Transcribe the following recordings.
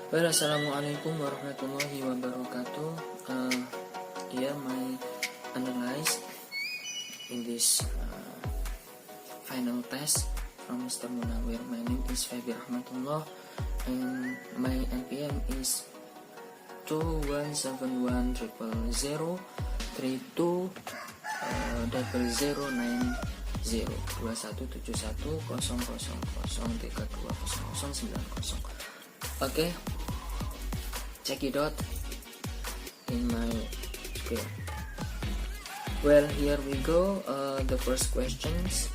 Well, assalamualaikum warahmatullahi wabarakatuh. My analyze in this final test from Mr. Munawir. My name is Fabi Rahmatullah, and my NPM is 217132 Okay, check it out in my screen. Well, here we go. The first questions.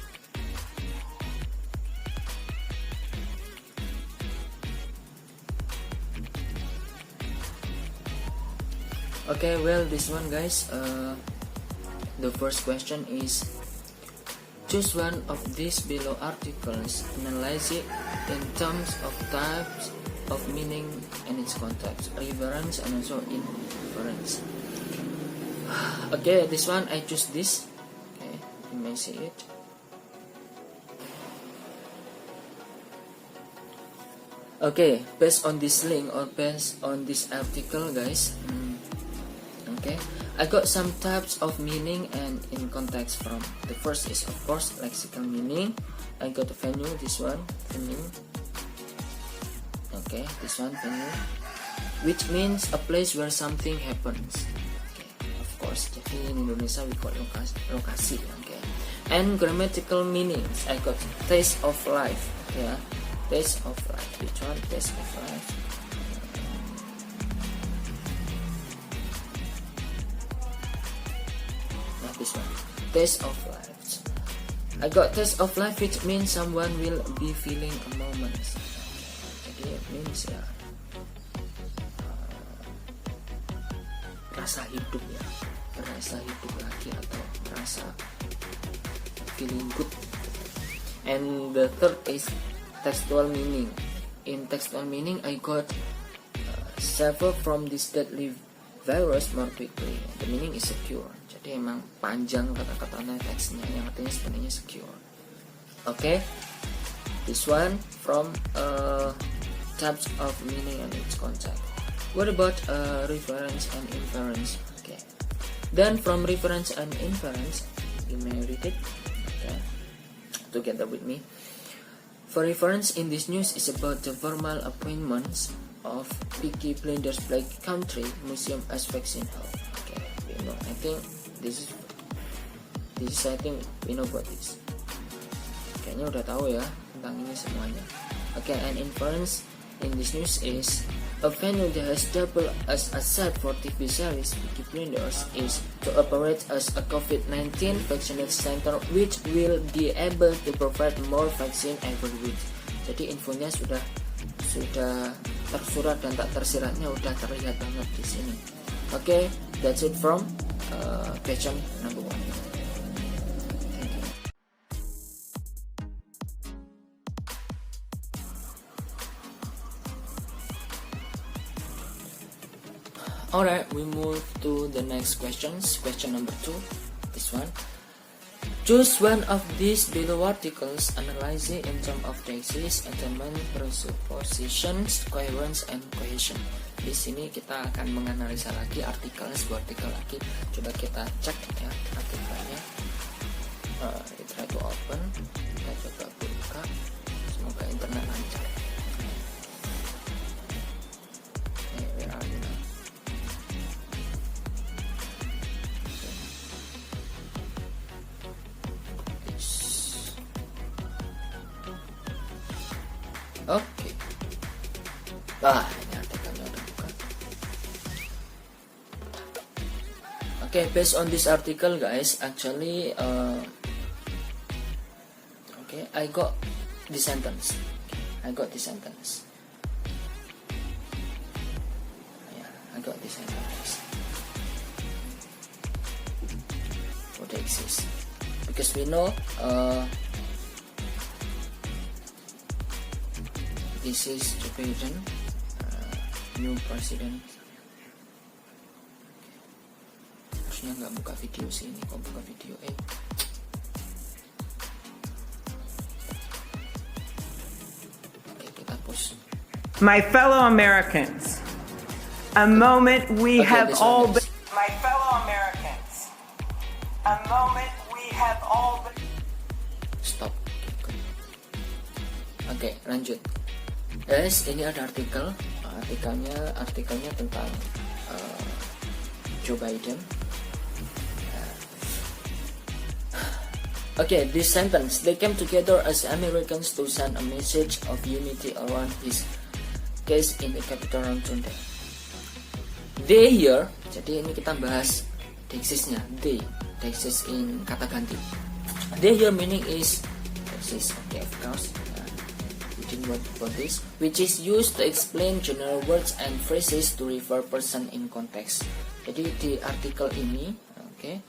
Okay, well, this one, guys. The first question is: choose one of these below articles, analyze it in terms of types of meaning and its context, reference and also inference. Okay, this one I choose this. Okay, you may see it. Okay, based on this link or based on this article, guys. Okay, I got some types of meaning and in context from. The first is of course lexical meaning. I got the venue, this one, venue. Okay, this one, venue, which means a place where something happens. Okay, of course, jadi in Indonesia we call lokasi. Okay, and grammatical meanings. I got taste of life. Yeah, taste of life. Which one? Taste of life. This one, taste of life. I got taste of life, which means someone will be feeling a moment. Jadi it means ya rasa hidup ya, rasa hidup lagi atau rasa feeling good. And the third is textual meaning. In textual meaning, I got suffer from this deadly virus more quickly. The meaning is secure. Jadi emang panjang kata-katanya, teksnya yang artinya sebenarnya secure. Okay, this one from types of meaning and its context. What about reference and inference? Okay, then from reference and inference, you may read it together with me. For reference, in this news is about the formal appointments of Peaky Blinders Black Country Museum as vaccine health. Okay, you know, I think this is I think we know about this. Kayaknya udah tahu ya tentang ini semuanya. Okay, and inference in this news is a venue that has doubled as a set for TV series Peaky Blinders is to operate as a COVID-19 vaccination center, which will be able to provide more vaccine every week. Jadi infonya sudah tersurat dan tak tersiratnya udah terlihat banget di sini. Okay, that's it from question number 1. Alright, we move to the next questions. Question number 2, this one. Choose one of these below articles, analyze it in terms of thesis, attainment, presuppositions, coherence, and cohesion. Di sini kita akan menganalisa lagi sebuah artikel lagi. Coba kita cek ya artikelnya. We try to open. Kita coba buka. Semoga internet lancar. Where are you now? Oke. Ini artikelnya udah buka. Okay, based on this article, guys, actually, okay, I got the sentence. Yeah, I got the sentence. What exists? Because we know, this is Joe Biden, new president. Harusnya nggak buka video sih ini, kok buka video Oke, kita pause. My fellow Americans, a moment we have all been. My fellow Americans, a moment we have all been. Stop. Oke, lanjut. Guys, ini ada artikelnya tentang Joe Biden. Okay, this sentence, they came together as Americans to send a message of unity around his case in the Capitol on Sunday. They here, jadi ini kita bahas Dexisnya. They, Dexis in kata ganti. They here meaning is Dexis, okay, of course. We didn't word for this, which is used to explain general words and phrases to refer person in context. Jadi di artikel ini, okay.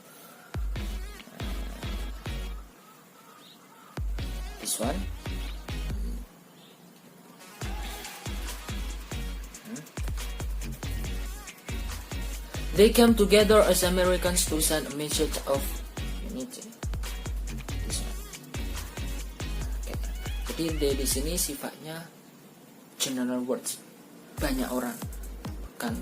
This one. They came together as Americans to send a message of unity. This one. Okay. Jadi they di sini sifatnya general words, banyak orang, bukan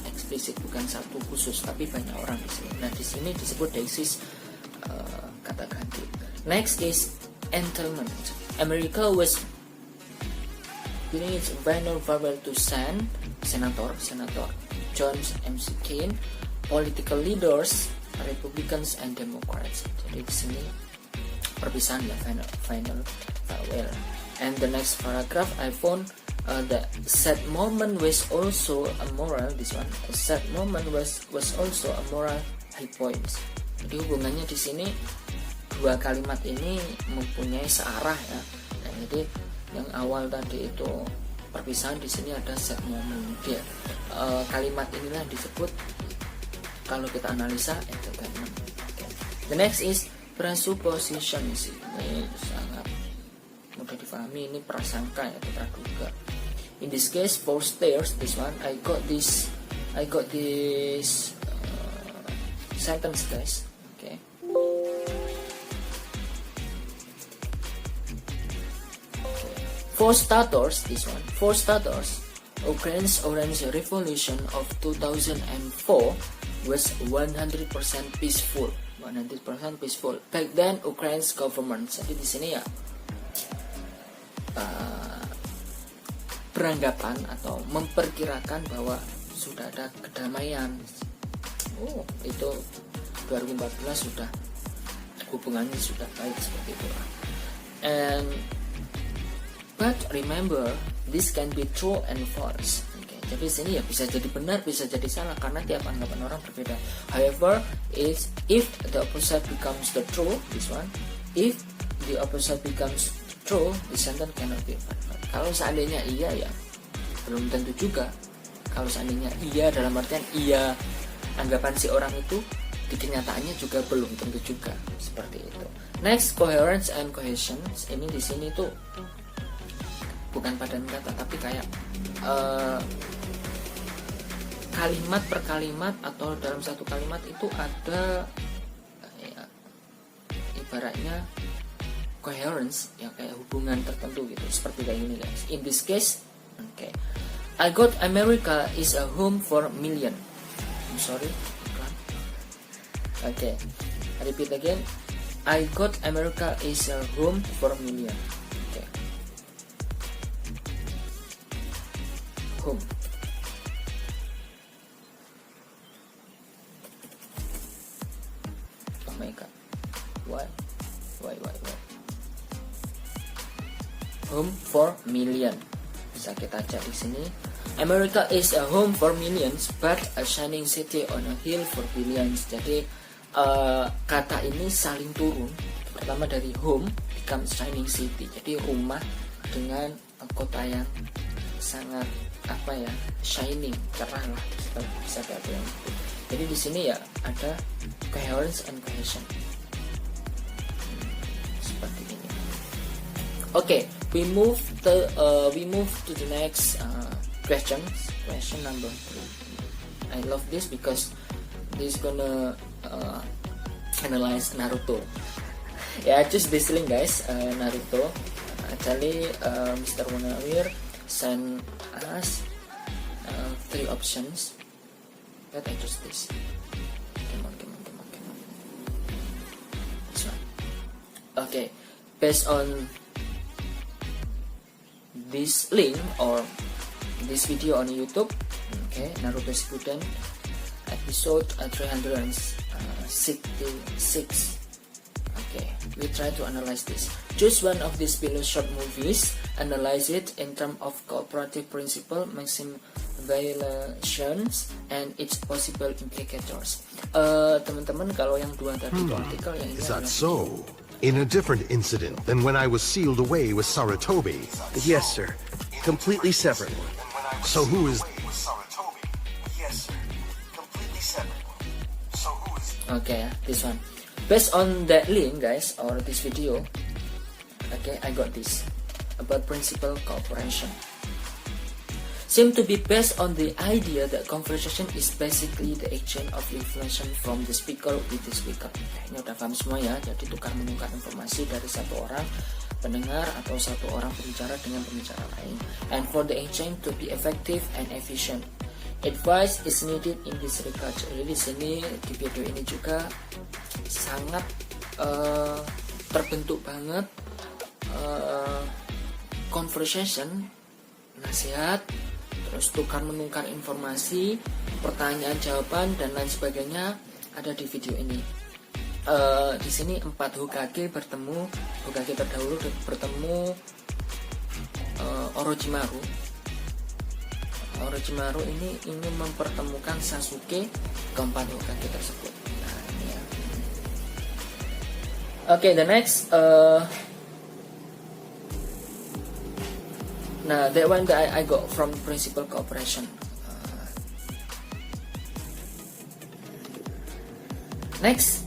eksplisit, bukan satu khusus, tapi banyak orang di sini. Nah di sini disebut Dexis kata ganti. Next is entitlement. America was giving its final farewell to Senator John McCain, political leaders, Republicans and Democrats. Jadi di sini perpisahan ya, final farewell. And the next paragraph I found the sad moment was also a moral. This one, a sad moment was also a moral high point. Jadi hubungannya di sini dua kalimat ini mempunyai searah ya. Nah, jadi yang awal tadi itu perpisahan, di sini ada set moment. Dia kalimat inilah disebut kalau kita analisa entertainment. Okay. The next is presupposition. Ini sangat mudah difahami, ini prasangka ya, praduga. In this case, for stairs, this one I got this sentence, guys. Okay. For starters, this one. For starters, Ukraine's Orange Revolution of 2004 was 100% peaceful. 100% peaceful. Back then, Ukraine's government. Jadi di sini ya beranggapan atau memperkirakan bahwa sudah ada kedamaian. Oh, itu 2014 sudah hubungannya sudah baik seperti itu. And but remember, this can be true and false. Okay. Jadi sini ya bisa jadi benar, bisa jadi salah karena tiap anggapan orang berbeda. However, if the opposite becomes the true, this one, if the opposite becomes true, the sentence cannot be valid. Kalau seandainya iya ya, belum tentu juga. Kalau seandainya iya dalam artian iya anggapan si orang itu, di kenyataannya juga belum tentu juga seperti itu. Next, coherence and cohesion. Ini di sini tuh bukan padan kata, tapi kayak kalimat per kalimat atau dalam satu kalimat itu ada ya, ibaratnya coherence ya, kayak hubungan tertentu gitu, seperti kayak gini guys. In this case, okay, I got America is a home for million. I'm sorry. Okay, I repeat again. I got America is a home for million. Home. Oh my god. Why? Home for million. Bisa kita cek di sini. America is a home for millions, but a shining city on a hill for billions. Jadi kata ini saling turun. Pertama dari home becomes shining city. Jadi rumah dengan kota yang sangat shining, cerah lah, bisa dibilang. Jadi di sini ya ada coherence and cohesion seperti ini. Okay, we move to the next question number 3. I love this because this gonna analyze Naruto. Yeah, just listening guys, Naruto Tadi Mr. Munawir send us 3 options. Let I choose this. Come on. This one. Okay, based on this link or this video on YouTube, okay, Naruto Shippuden episode 366. Okay, we try to analyze this. Choose one of these below short movies, analyze it in terms of cooperative principle, maximum violations, and its possible implicators. Teman-teman, kalau yang dua tadi itu artikel yang ini Is that adalah so? In a different incident than when I was sealed away with Saratobi. Yes, sir. Completely separate one. So who is... Yes, sir. Completely separate one. So who is... Okay, this one. Based on that link, guys, or this video, okay, I got this about principal cooperation. Seem to be based on the idea that conversation is basically the exchange of information from the speaker with the speaker. Ini udah paham semua ya, jadi tukar menukar informasi dari satu orang pendengar atau satu orang pembicara dengan pembicara lain. And for the exchange to be effective and efficient, advice is needed in this regard. Jadi di sini di video ini juga sangat terbentuk banget conversation, nasihat, terus tukar menukar informasi, pertanyaan jawaban dan lain sebagainya ada di video ini. Di sini 4 Hokage bertemu, Hokage terdahulu bertemu Orochimaru. Orochimaru ini ingin mempertemukan Sasuke, keempat Hokage tersebut. Nah, ini ya. Okay, the next nah, that one that I got from principal cooperation. Next,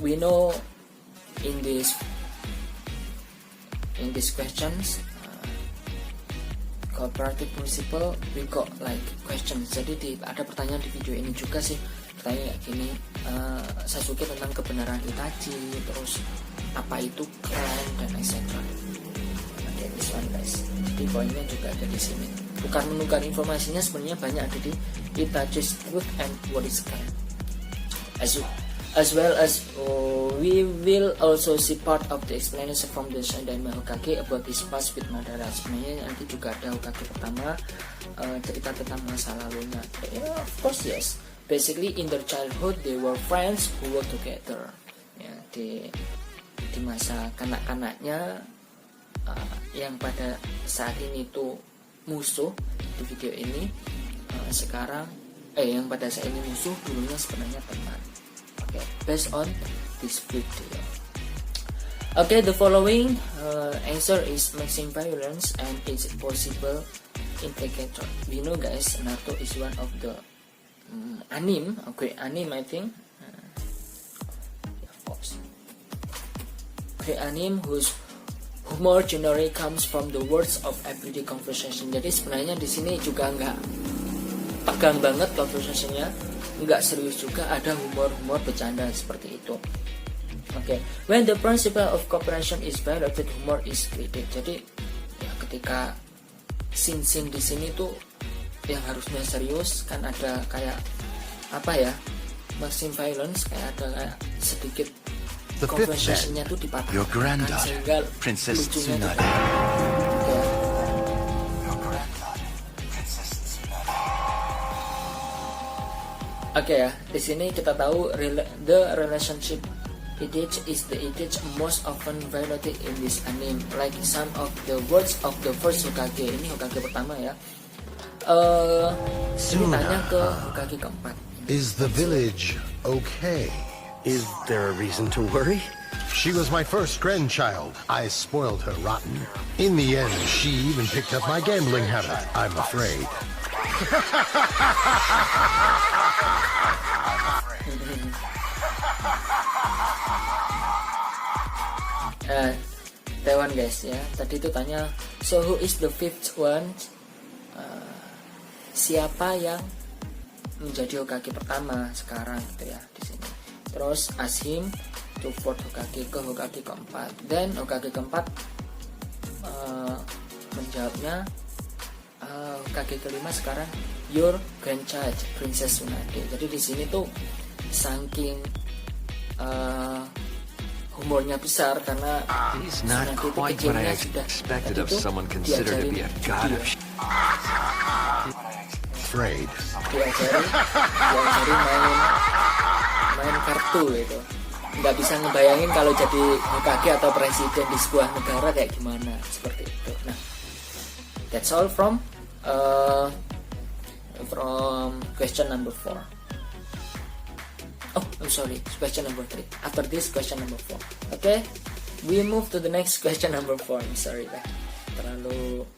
we know in these questions, cooperative principle, we got like questions. Jadi ada pertanyaan di video ini juga sih. Pertanyaan kayak gini, Sasuke tentang kebenaran Itachi, terus apa itu clan dan etc. This one, guys. Jadi poinnya juga ada di sini. Tukar menukar informasinya sebenarnya banyak ada di Itachi's truth and what is clan. As well as we will also see part of the explanation from the Shandaime Hokage about his past with Madara. Sebenarnya nanti juga ada Hokage pertama cerita tentang masa lalunya. Yeah, of course yes. Basically in their childhood they were friends who were together. Ya, di masa kanak-kanaknya yang pada saat ini tuh musuh di video ini, sekarang yang pada saat ini musuh dulunya sebenarnya teman. Okay, based on this video. Okay, the following answer is maximum violence and its possible implicator. We know, guys, Naruto is one of the anime, I think. Of course, anime whose humor generally comes from the words of everyday conversation. Jadi sebenarnya di sini juga nggak tegang banget conversationnya, nggak serius juga, ada humor bercanda seperti itu. Okay, when the principle of cooperation is violated, humor is created. Jadi ya, ketika scene di sini tuh yang harusnya serius kan ada kayak apa ya, maximum violence, kayak ada kayak sedikit conversationnya tuh dipatahkan. Your granddaughter, sehingga Princess lucunya Tsunade. tuh- Oke ya, di sini kita tahu the relationship Itachi is the Itachi most often violated in this anime, like some of the words of the first Hokage. Ini Hokage pertama ya. Ini tanya ke Hokage keempat. Is the village okay? Is there a reason to worry? She was my first grandchild. I spoiled her rotten. In the end, she even picked up my gambling habit, I'm afraid. Taiwan, guys ya. Tadi itu tanya, so who is the fifth one? Siapa yang menjadi Hokage pertama sekarang gitu ya di sini. Terus ask him to fourth Hokage ke Hokage keempat. Dan Hokage keempat menjawabnya, Hokage kelima sekarang your grandchild Princess Tsunade. Jadi di sini tuh saking humornya besar karena He's not Tsunade itu quite what I kecilnya sudah expected tadi of tuh someone considered to be a god of Afraid. diajari main kartu gitu. Nggak bisa ngebayangin kalau jadi Hokage atau presiden di sebuah negara kayak gimana, seperti itu. Nah, that's all from question number 4. Oh, I'm sorry, question number 3. After this, question number 4. Okay, we move to the next question number 4. I'm sorry lah, terlalu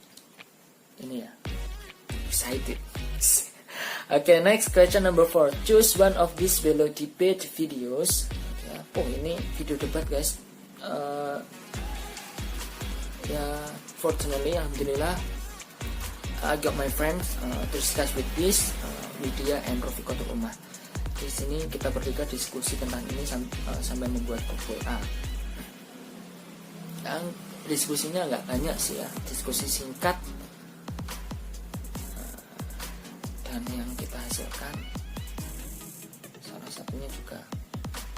ini ya, excited. Okay, next question number 4. Choose one of these below debate videos. Okay. Oh, ini video debat guys. Ya, fortunately, alhamdulillah, I got my friends to discuss with this, Widya and Rofikotul Umar. Di sini kita bertiga diskusi tentang ini sampai membuat grup WA. Yang diskusinya nggak banyak sih ya, diskusi singkat, dan yang kita hasilkan salah satunya juga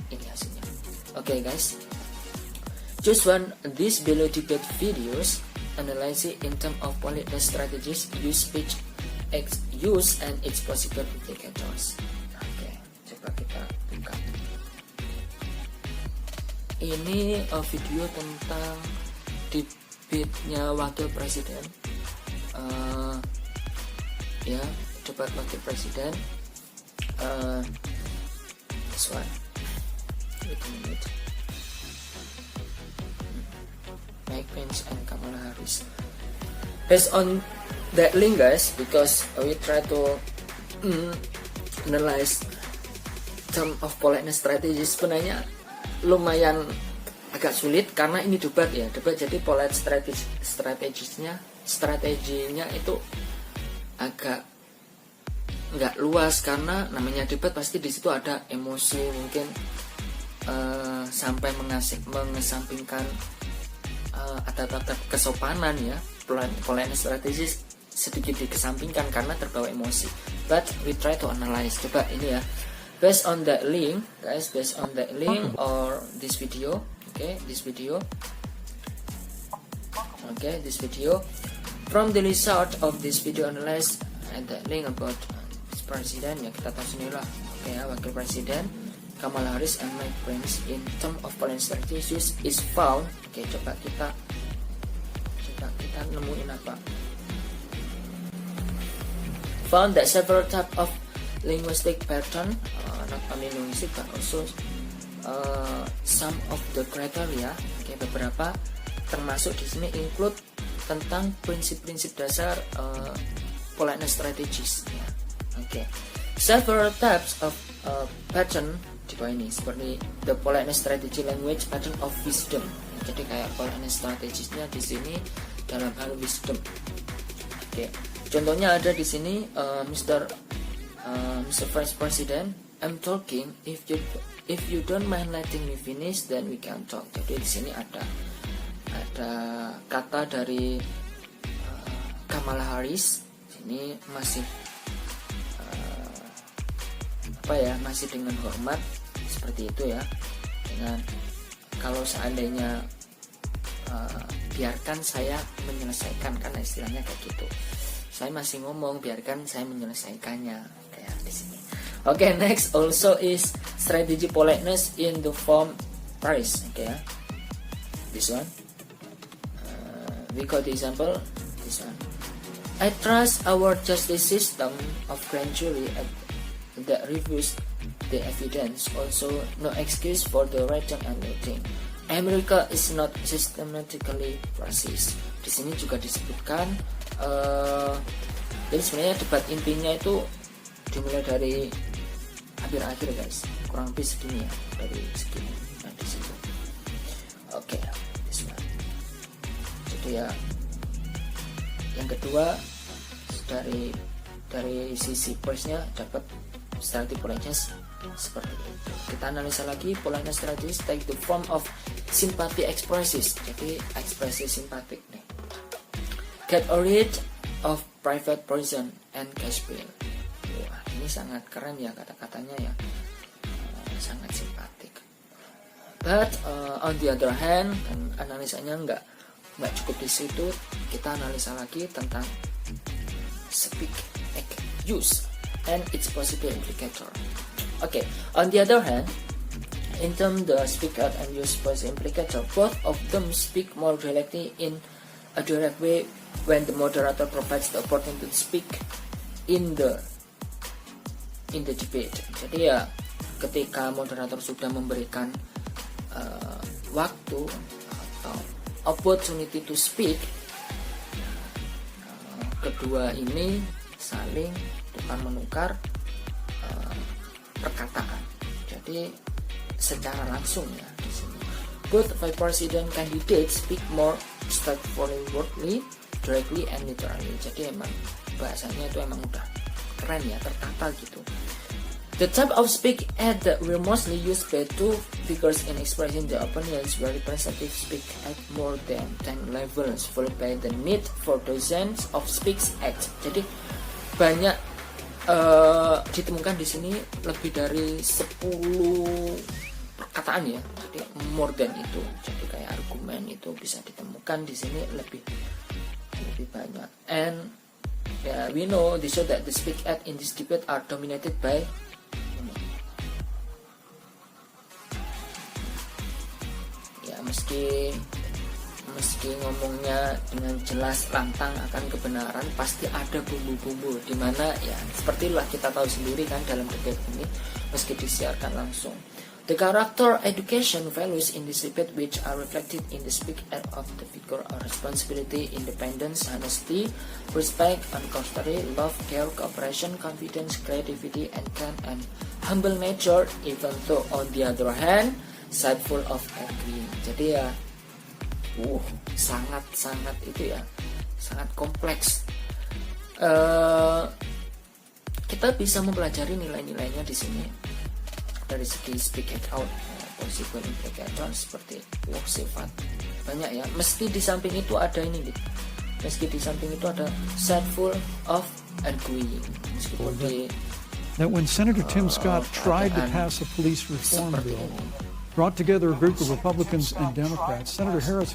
ini hasilnya. Okay guys, choose one these below debate videos, analyze it in terms of political strategies, use speech, use and its possible indicators. Oke, coba kita buka. Ini video tentang debate-nya wakil presiden. Ya, debat wakil presiden. This one. Wait a minute. Mike Pence and Kamala Harris. Based on that link guys, because we try to analyze term of politeness strategy, sebenarnya lumayan agak sulit karena ini debat ya, debat jadi polite strateginya itu agak nggak luas karena namanya debat pasti di situ ada emosi mungkin sampai mengesampingkan atap-atap kesopanan ya, politeness strategis sedikit dikesampingkan karena terbawa emosi. But we try to analyze. Coba ini ya, based on that link guys, based on that link or this video, okay, this video from the result of this video analyze and the link about this president ya, kita tahu sendiri lah, oke ya, wakil presiden Kamala Harris and Mike Pence in term of foreign strategies is found. Oke, coba kita nemuin apa. Found that several type of linguistic pattern, not only linguistic but also some of the criteria. Oke, beberapa termasuk di sini include tentang prinsip-prinsip dasar politeness strategies. Ya. Oke, several types of pattern di bawah ini seperti the politeness strategy language pattern of wisdom. Jadi kayak politeness strategiesnya di sini dalam hal wisdom. Oke, contohnya ada di sini Mr. Vice President, I'm talking. If you don't mind letting me finish, then we can talk. Jadi di sini ada kata dari Kamala Harris. Ini masih masih dengan hormat seperti itu ya, dengan kalau seandainya biarkan saya menyelesaikan, karena istilahnya kayak gitu, saya masih ngomong, biarkan saya menyelesaikannya kayak di sini. Okay, next also is strategy politeness in the form price. Okay ya, this one we got the example, this one. I trust our justice system of grand jury that reviews the evidence, also no excuse for the writing and looting. America is not systematically racist. Di sini juga disebutkan, jadi sebenarnya debat intinya itu dimulai dari akhir guys, kurang lebih segini ya, dari segini. Nah di situ. Oke, this one. Jadi ya, yang kedua dari sisi price-nya dapat strategy politeness seperti itu. kita analisa lagi. Politeness strategies take the form of sympathy expresses. Jadi ekspresi simpatik nih. Get rid of private poison and cash bail. Wah, ini sangat keren ya kata-katanya ya. Sangat simpatik. But on the other hand, kan analisanya nggak cukup di situ. Kita analisa lagi tentang speak, act, use, and its possible implicator. Okay, on the other hand, in terms the speak out and use possible implicator, both of them speak more directly in a direct way when the moderator provides the opportunity to speak in the debate. Jadi ya, ketika moderator sudah memberikan waktu atau opportunity to speak, kedua ini saling tukar menukar perkataan. Jadi secara langsung ya di sini. Both vice president candidates speak more straightforwardly, directly, and literally. Jadi emang bahasanya itu emang udah keren ya, tertata gitu. The type of speak at that will mostly used by two figures in expressing the opinions where representatives speak at more than 10 levels, followed by the need for dozens of speaks at. Jadi banyak ditemukan di sini lebih dari 10 perkataan ya. Jadi more than itu. Jadi kayak argumen itu bisa ditemukan di sini lebih banyak. And we know this show that the speak at in this debate are dominated by meski ngomongnya dengan jelas lantang akan kebenaran, pasti ada bumbu-bumbu di mana ya seperti lah kita tahu sendiri kan dalam debate ini meski disiarkan langsung. The character education values in this debate which are reflected in the speak out of the figure are responsibility, independence, honesty, respect, uncourtesy, love, care, cooperation, confidence, creativity, and kind and humble nature, even though on the other hand side full of agreeing. Jadi ya sangat itu ya, sangat kompleks. Kita bisa mempelajari nilai-nilainya di sini dari segi speak it out, possible implicator seperti sifat banyak ya. Meski di samping itu ada ini gitu. Meski di samping itu ada side full of agreeing. Meskipun di that when Senator Tim Scott tried to pass a police reform bill, brought together a group of Republicans and Democrats, Senator Harris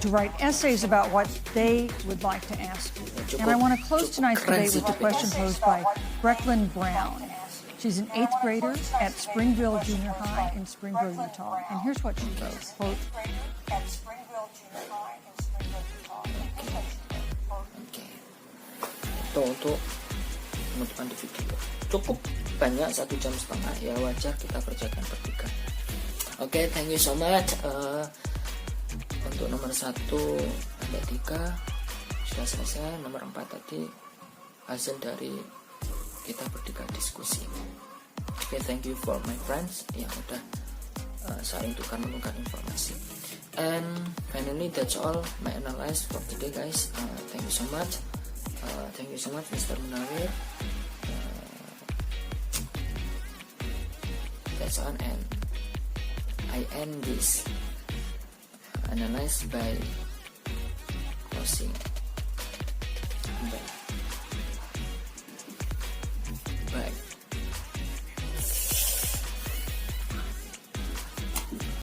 to write essays about what they would like to ask you. And I want to close tonight's debate with a question posed by Brecklin Brown. She's an 8th grader at Springville Junior High in Springville, Utah. And here's what she wrote, quote, untuk penutupan di video cukup banyak 1,5 jam ya, wajar kita kerjakan bertiga. Oke, thank you so much. Untuk nomor 1 ada 3 sudah selesai, nomor 4 tadi hasil dari kita bertiga diskusi. Oke, thank you for my friends yang udah saling tukar menukar informasi. And finally that's all my analysis for today guys. Thank you so much. Thank you so much Mr. Munawir. That's all, and I end this analyze by closing